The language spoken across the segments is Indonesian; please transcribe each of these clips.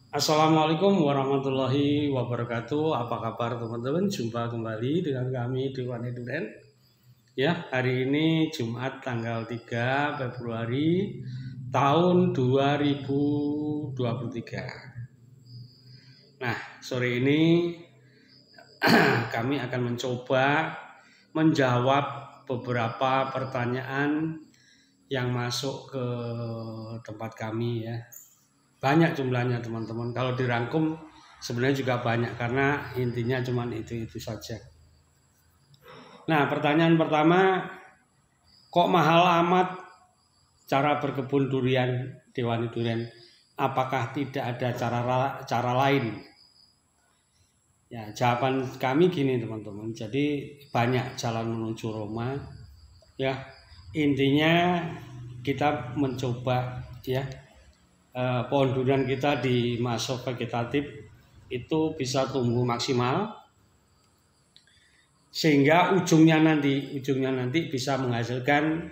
Assalamualaikum warahmatullahi wabarakatuh. Apa kabar teman-teman? Jumpa kembali dengan kami di Wani Duren. Ya, hari ini Jumat tanggal 3 Februari tahun 2023. Nah, sore ini kami akan mencoba menjawab beberapa pertanyaan yang masuk ke tempat kami ya. Banyak jumlahnya teman-teman. Kalau dirangkum sebenarnya juga banyak karena intinya cuma itu saja. Nah, pertanyaan pertama, kok mahal amat cara berkebun durian di Wani Duren? Apakah tidak ada cara lain? Ya, jawaban kami gini teman-teman. Jadi banyak jalan menuju Roma. Ya, intinya kita mencoba ya pohon durian kita di masa vegetatif itu bisa tumbuh maksimal sehingga ujungnya nanti bisa menghasilkan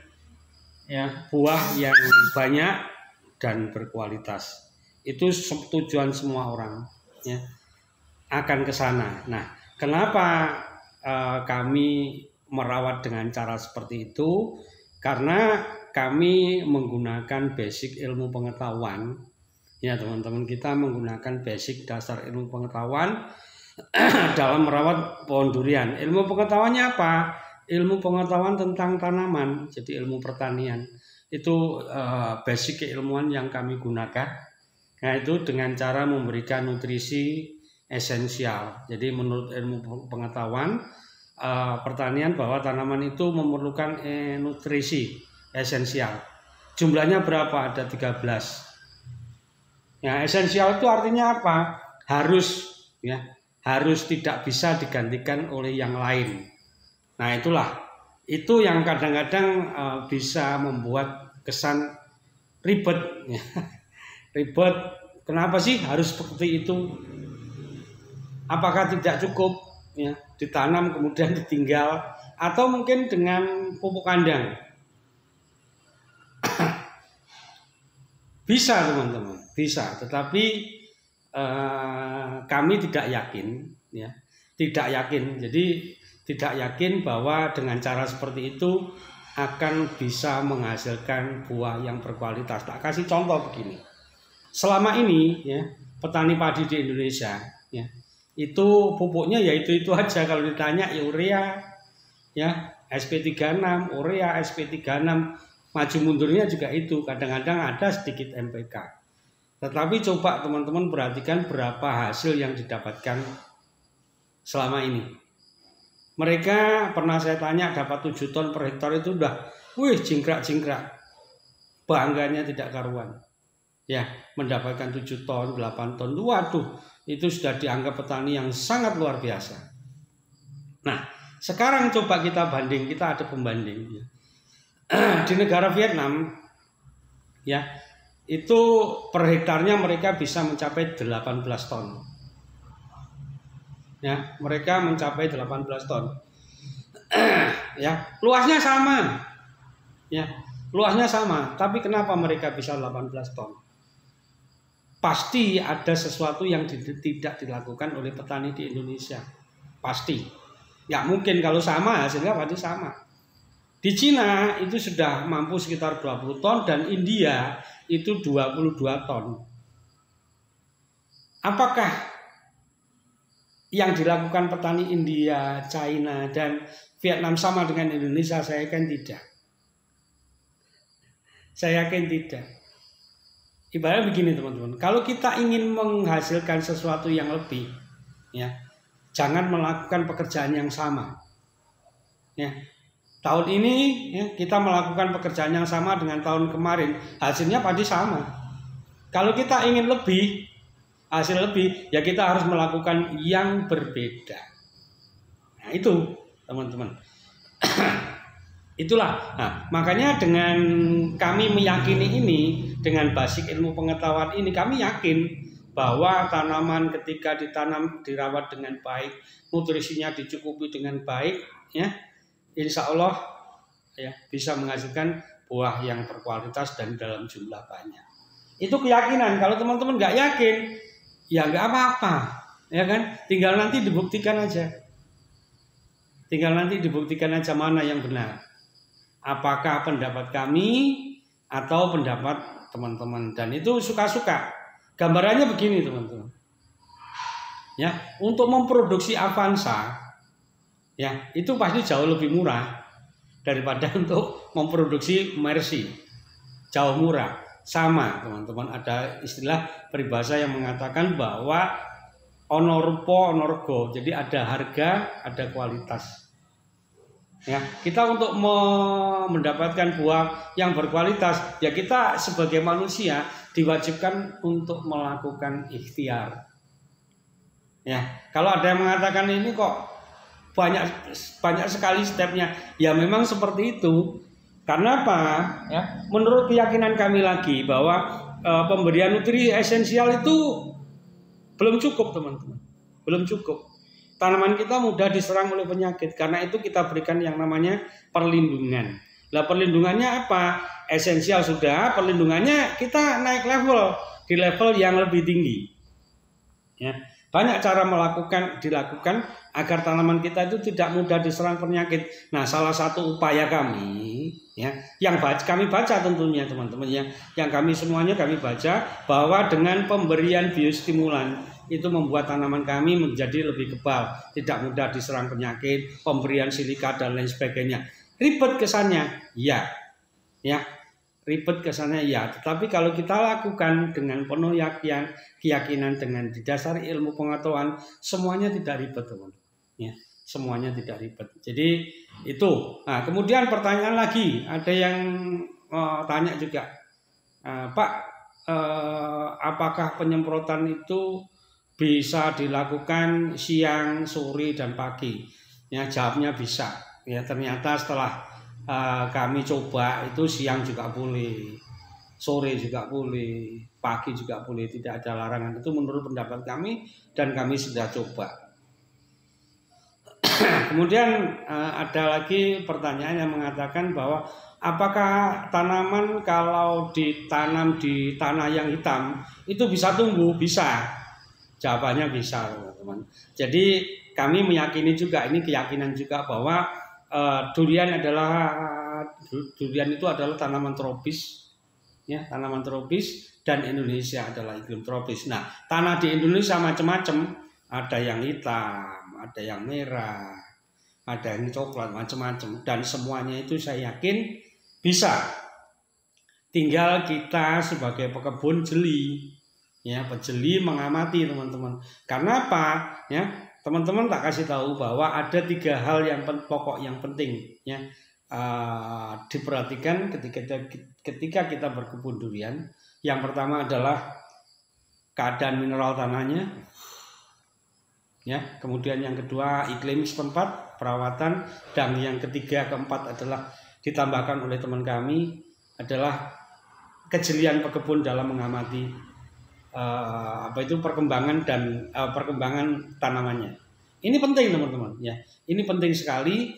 ya buah yang banyak dan berkualitas. Itu tujuan semua orang ya akan ke sana. Nah, kenapa kami merawat dengan cara seperti itu? Karena kami menggunakan basic ilmu pengetahuan ya teman-teman, kita menggunakan basic dasar ilmu pengetahuan dalam merawat pohon durian. Ilmu pengetahuannya apa? Ilmu pengetahuan tentang tanaman, jadi ilmu pertanian. Itu basic keilmuan yang kami gunakan. Nah, itu dengan cara memberikan nutrisi esensial. Jadi menurut ilmu pengetahuan pertanian bahwa tanaman itu memerlukan nutrisi esensial. Jumlahnya berapa? Ada 13. Ya, esensial itu artinya apa? Harus ya, harus tidak bisa digantikan oleh yang lain. Nah, itu yang kadang-kadang bisa membuat kesan ribet ya. Ribet. Kenapa sih harus seperti itu? Apakah tidak cukup ya ditanam kemudian ditinggal, atau mungkin dengan pupuk kandang? Bisa teman-teman, bisa, tetapi kami tidak yakin ya, tidak yakin. Jadi tidak yakin bahwa dengan cara seperti itu akan bisa menghasilkan buah yang berkualitas. Tak kasih contoh begini. Selama ini ya, petani padi di Indonesia ya, itu pupuknya ya itu aja. Kalau ditanya ya urea ya, SP36, urea SP36, maju mundurnya juga itu, kadang-kadang ada sedikit NPK. Tetapi coba teman-teman perhatikan berapa hasil yang didapatkan selama ini. Mereka pernah saya tanya dapat 7 ton per hektar, itu udah wih jingkrak-jingkrak, bangganya tidak karuan ya, mendapatkan 7 ton, 8 ton, waduh, itu sudah dianggap petani yang sangat luar biasa. Nah, sekarang coba kita banding, kita ada pembanding ya. Di negara Vietnam ya, itu per hektarnya mereka bisa mencapai 18 ton ya, mereka mencapai 18 ton ya, luasnya sama ya, luasnya sama, tapi kenapa mereka bisa 18 ton? Pasti ada sesuatu yang tidak dilakukan oleh petani di Indonesia, pasti. Ya mungkin kalau sama hasilnya pasti sama. Di Cina itu sudah mampu sekitar 20 ton dan India itu 22 ton. Apakah yang dilakukan petani India, China, dan Vietnam sama dengan Indonesia? Saya yakin tidak. Saya yakin tidak. Ibaratnya begini teman-teman, kalau kita ingin menghasilkan sesuatu yang lebih, ya, jangan melakukan pekerjaan yang sama. Ya. Tahun ini ya, kita melakukan pekerjaan yang sama dengan tahun kemarin, hasilnya pasti sama. Kalau kita ingin lebih, hasil lebih, ya kita harus melakukan yang berbeda. Nah itu teman-teman. Itulah. Nah, makanya dengan kami meyakini ini, dengan basic ilmu pengetahuan ini, kami yakin bahwa tanaman ketika ditanam, dirawat dengan baik, nutrisinya dicukupi dengan baik, ya, insya Allah ya bisa menghasilkan buah yang berkualitas dan dalam jumlah banyak. Itu keyakinan. Kalau teman-teman nggak yakin, ya nggak apa-apa, ya kan? Tinggal nanti dibuktikan aja. Tinggal nanti dibuktikan aja mana yang benar. Apakah pendapat kami atau pendapat teman-teman, dan itu suka-suka. Gambarannya begini teman-teman. Ya, untuk memproduksi Avanza, ya itu pasti jauh lebih murah daripada untuk memproduksi Mercy. Jauh murah. Sama teman-teman, ada istilah peribahasa yang mengatakan bahwa ono rupa ono rega. Jadi ada harga, ada kualitas. Ya, kita untuk mendapatkan buah yang berkualitas, ya kita sebagai manusia diwajibkan untuk melakukan ikhtiar. Ya, kalau ada yang mengatakan ini kok banyak sekali stepnya, ya memang seperti itu. Karena apa? Ya, menurut keyakinan kami lagi bahwa pemberian nutrisi esensial itu belum cukup teman-teman, belum cukup. Tanaman kita mudah diserang oleh penyakit, karena itu kita berikan yang namanya perlindungan. Lah perlindungannya apa? Esensial sudah, perlindungannya kita naik level, di level yang lebih tinggi. Ya, banyak cara dilakukan agar tanaman kita itu tidak mudah diserang penyakit. Nah, salah satu upaya kami, ya, yang kami baca tentunya teman-teman, yang kami semuanya kami baca bahwa dengan pemberian biostimulan itu membuat tanaman kami menjadi lebih kebal, tidak mudah diserang penyakit, pemberian silika dan lain sebagainya. Ribet kesannya, ya, ribet kesannya ya. Tetapi kalau kita lakukan dengan penuh keyakinan, dengan didasari ilmu pengetahuan, semuanya tidak ribet teman. Ya, semuanya tidak ribet. Jadi itu. Nah, kemudian pertanyaan lagi, ada yang tanya juga, Pak, apakah penyemprotan itu bisa dilakukan siang, sore, dan pagi? Ya, jawabnya bisa. Ya, ternyata setelah kami coba itu siang juga boleh, sore juga boleh, pagi juga boleh, tidak ada larangan. Itu menurut pendapat kami dan kami sudah coba. Kemudian ada lagi pertanyaan yang mengatakan bahwa apakah tanaman kalau ditanam di tanah yang hitam itu bisa tumbuh? Bisa. Jawabannya bisa, teman-teman. Jadi kami meyakini juga, ini keyakinan juga bahwa durian itu adalah tanaman tropis, ya, tanaman tropis, dan Indonesia adalah iklim tropis. Nah, tanah di Indonesia macam-macam, ada yang hitam, ada yang merah, ada yang coklat, macam-macam, dan semuanya itu saya yakin bisa. Tinggal kita sebagai pekebun jeli, ya, pejeli mengamati teman-teman. Karena apa? Ya, teman-teman tak kasih tahu bahwa ada 3 hal yang pokok yang penting, ya, diperhatikan ketika kita berkebun durian. Yang pertama adalah keadaan mineral tanahnya, ya. Kemudian yang kedua iklim setempat, perawatan, dan yang ketiga keempat adalah ditambahkan oleh teman kami adalah kejelian pekebun dalam mengamati perkembangan dan perkembangan tanamannya. Ini penting teman-teman, ya. Ini penting sekali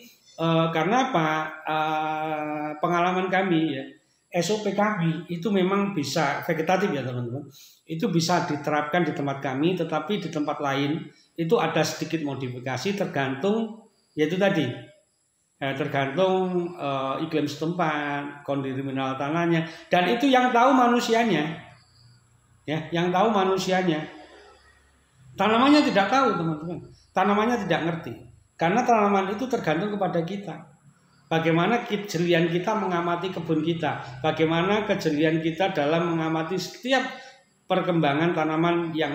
karena apa? Pengalaman kami, ya, SOP kami itu memang bisa vegetatif ya teman-teman. Itu bisa diterapkan di tempat kami, tetapi di tempat lain itu ada sedikit modifikasi tergantung, yaitu tadi, tergantung iklim setempat, kondisi mineral tanahnya, dan itu yang tahu manusianya, ya, yang tahu manusianya. Tanamannya tidak tahu teman-teman, tanamannya tidak ngerti, karena tanaman itu tergantung kepada kita. Bagaimana kejelian kita mengamati kebun kita, bagaimana kejelian kita dalam mengamati setiap perkembangan tanaman yang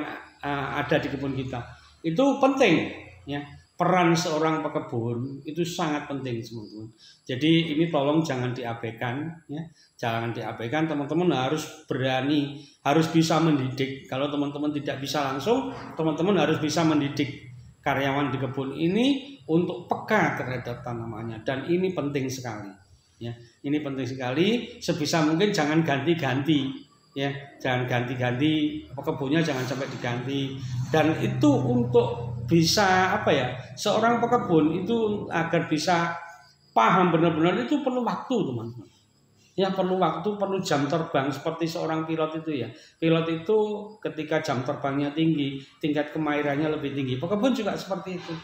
ada di kebun kita. Itu penting, ya. Peran seorang pekebun itu sangat penting teman-teman. Jadi ini tolong jangan diabaikan, ya. Jangan diabaikan, teman-teman harus berani, harus bisa mendidik. Kalau teman-teman tidak bisa langsung, teman-teman harus bisa mendidik karyawan di kebun ini untuk peka terhadap tanamannya, dan ini penting sekali, ya. Ini penting sekali. Sebisa mungkin jangan ganti-ganti, ya, jangan ganti-ganti pekebunnya, jangan sampai diganti. Dan itu untuk bisa apa ya, seorang pekebun itu agar bisa paham benar-benar itu perlu waktu teman-teman, Ya perlu waktu, perlu jam terbang seperti seorang pilot itu ya. Pilot itu ketika jam terbangnya tinggi, tingkat kemahirannya lebih tinggi. Pekebun juga seperti itu.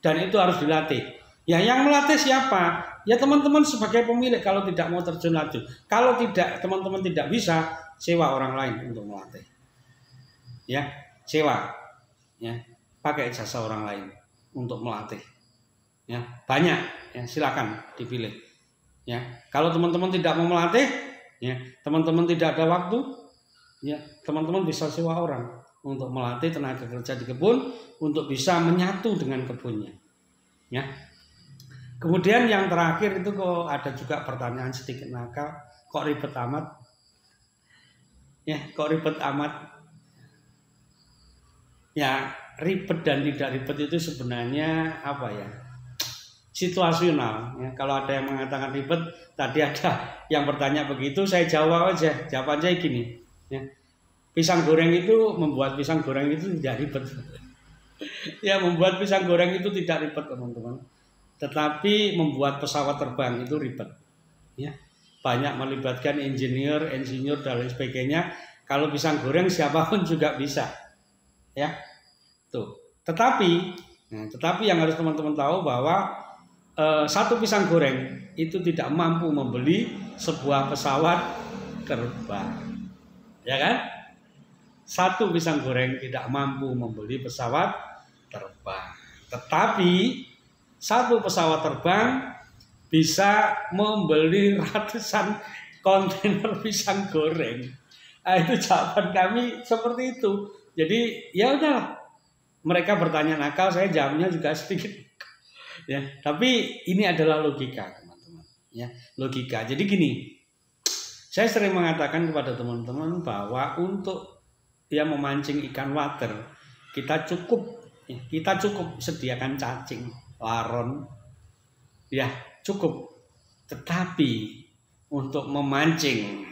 Dan itu harus dilatih. Ya yang melatih siapa? Ya teman-teman sebagai pemilik kalau tidak mau terjun lanjut. Kalau tidak, teman-teman tidak bisa, sewa orang lain untuk melatih. Ya, sewa. Ya, pakai jasa orang lain untuk melatih. Ya, banyak. Ya, silakan dipilih. Ya, kalau teman-teman tidak mau melatih, ya, teman-teman tidak ada waktu, ya, teman-teman bisa sewa orang untuk melatih tenaga kerja di kebun untuk bisa menyatu dengan kebunnya. Ya. Kemudian yang terakhir itu kok ada juga pertanyaan sedikit nakal, kok ribet amat? Ya, kok ribet amat? Ya, ribet dan tidak ribet itu sebenarnya apa ya? Situasional ya. Kalau ada yang mengatakan ribet, tadi ada yang bertanya begitu, saya jawab aja, jawab aja gini ya. Pisang goreng itu, membuat pisang goreng itu tidak ribet. Ya, membuat pisang goreng itu tidak ribet teman-teman, tetapi membuat pesawat terbang itu ribet ya. Banyak melibatkan insinyur dan lain sebagainya. Kalau pisang goreng siapapun juga bisa ya tuh. Tetapi yang harus teman-teman tahu bahwa satu pisang goreng itu tidak mampu membeli sebuah pesawat terbang, ya kan? Satu pisang goreng tidak mampu membeli pesawat terbang, tetapi satu pesawat terbang bisa membeli ratusan kontainer pisang goreng. Nah, itu jawaban kami seperti itu. Jadi ya udahlah, mereka bertanya nakal, saya jawabnya juga sedikit. Ya, tapi ini adalah logika teman-teman ya, logika. Jadi gini, saya sering mengatakan kepada teman-teman bahwa untuk ya memancing ikan water kita cukup sediakan cacing, laron ya cukup, tetapi untuk memancing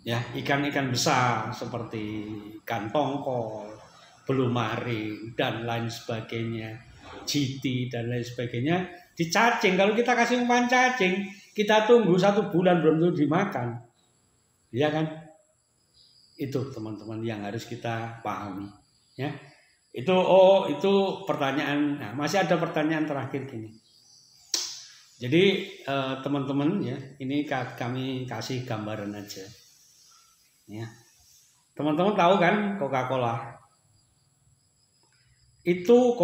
ya ikan-ikan besar seperti ikan tongkol, belumaring dan lain sebagainya, GT dan lain sebagainya, dicacing. Kalau kita kasih umpan cacing, kita tunggu 1 bulan belum tentu dimakan, ya kan? Itu teman-teman yang harus kita pahami ya. Itu pertanyaan. Nah, masih ada pertanyaan terakhir gini. Jadi teman-teman ya, ini kami kasih gambaran aja ya. Teman-teman tahu kan Coca-Cola itu,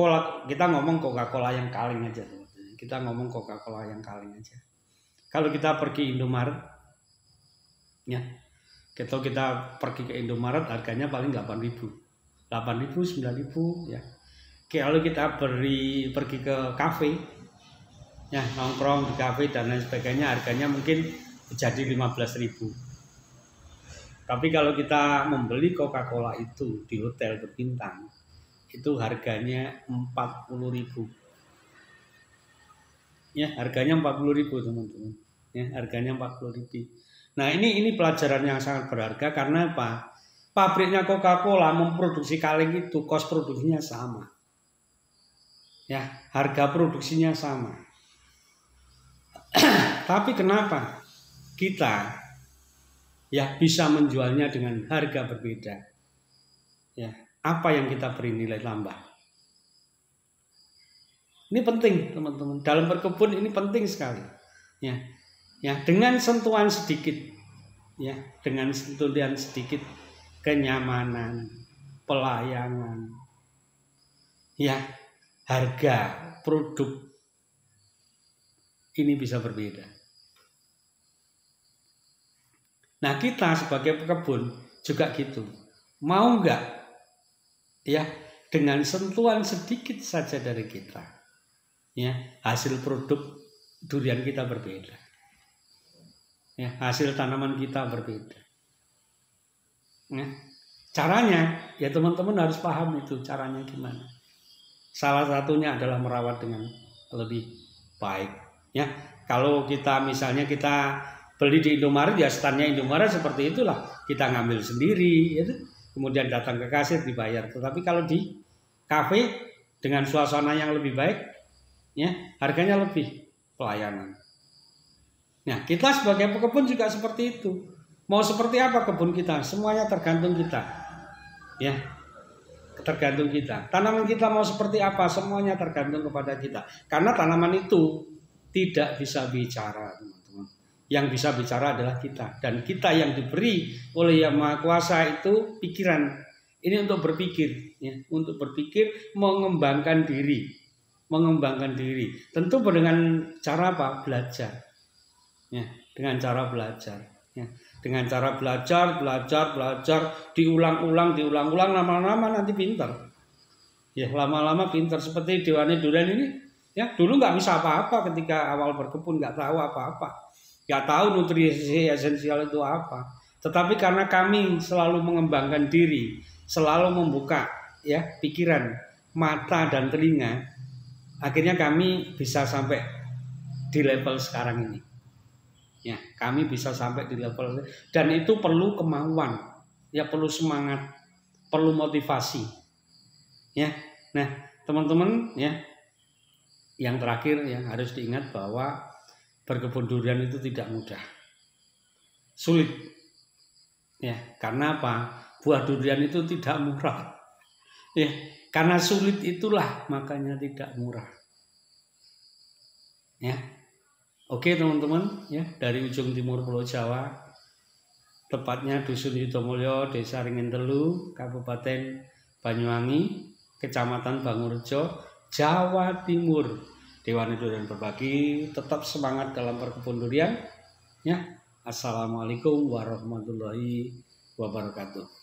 kita ngomong Coca-Cola yang kaleng aja, kita ngomong Coca-Cola yang kaleng aja. Kalau kita pergi Indomaret ya, kalau kita pergi ke Indomaret harganya paling 8.000, 9.000 ya. Kalau kita pergi ke kafe ya, nongkrong di kafe dan lain sebagainya, harganya mungkin jadi 15.000. Tapi kalau kita membeli Coca-Cola itu di hotel berbintang, itu harganya 40.000 ya, harganya 40.000 teman-teman ya, harganya 40.000. Nah ini pelajaran yang sangat berharga. Karena apa? Pabriknya Coca-Cola memproduksi kaleng itu kos produksinya sama ya, harga produksinya sama. Tapi kenapa kita ya bisa menjualnya dengan harga berbeda ya? Apa yang kita beri nilai tambah? Ini penting teman-teman. Dalam berkebun ini penting sekali. Ya, dengan sentuhan sedikit, ya, dengan sentuhan sedikit kenyamanan, pelayanan, ya, harga produk ini bisa berbeda. Nah kita sebagai pekebun juga gitu. Mau enggak? Ya, dengan sentuhan sedikit saja dari kita, ya, hasil produk durian kita berbeda, ya, hasil tanaman kita berbeda. Ya, caranya, ya teman-teman harus paham itu caranya gimana. Salah satunya adalah merawat dengan lebih baik. Ya, kalau kita misalnya kita beli di Indomaret, ya standnya Indomaret seperti itulah, kita ngambil sendiri, ya. Kemudian datang ke kasir dibayar. Tetapi kalau di kafe dengan suasana yang lebih baik, ya harganya lebih, pelayanan. Nah, kita sebagai pekebun juga seperti itu. Mau seperti apa kebun kita? Semuanya tergantung kita. Ya, tergantung kita. Tanaman kita mau seperti apa? Semuanya tergantung kepada kita. Karena tanaman itu tidak bisa bicara, teman-teman. Yang bisa bicara adalah kita. Dan kita yang diberi oleh Yang Maha Kuasa itu pikiran. Ini untuk berpikir, ya, untuk berpikir, mengembangkan diri, Tentu dengan cara apa? Belajar, ya, dengan cara belajar, ya, dengan cara belajar, diulang-ulang, lama-lama nanti pintar, ya, lama-lama pintar. Seperti Dewane Durian ini, ya, dulu nggak bisa apa-apa ketika awal berkebun, nggak tahu apa-apa, nggak tahu nutrisi esensial itu apa. Tetapi karena kami selalu mengembangkan diri, selalu membuka, ya, pikiran, mata dan telinga, akhirnya kami bisa sampai di level sekarang ini. Ya, kami bisa sampai di level, dan itu perlu kemauan, ya, perlu semangat, perlu motivasi. Ya. Nah, teman-teman, ya, yang terakhir yang harus diingat bahwa berkebun durian itu tidak mudah. Sulit. Ya, karena apa? Buah durian itu tidak murah. Ya, karena sulit itulah makanya tidak murah. Ya. Oke, teman-teman, ya, dari ujung timur Pulau Jawa, tepatnya Dusun Yudomulyo, Desa Ringintelu, Kabupaten Banyuwangi, Kecamatan Bangurejo, Jawa Timur. Dewane Durian berbagi, tetap semangat dalam berkebun durian. Ya. Assalamualaikum warahmatullahi wabarakatuh.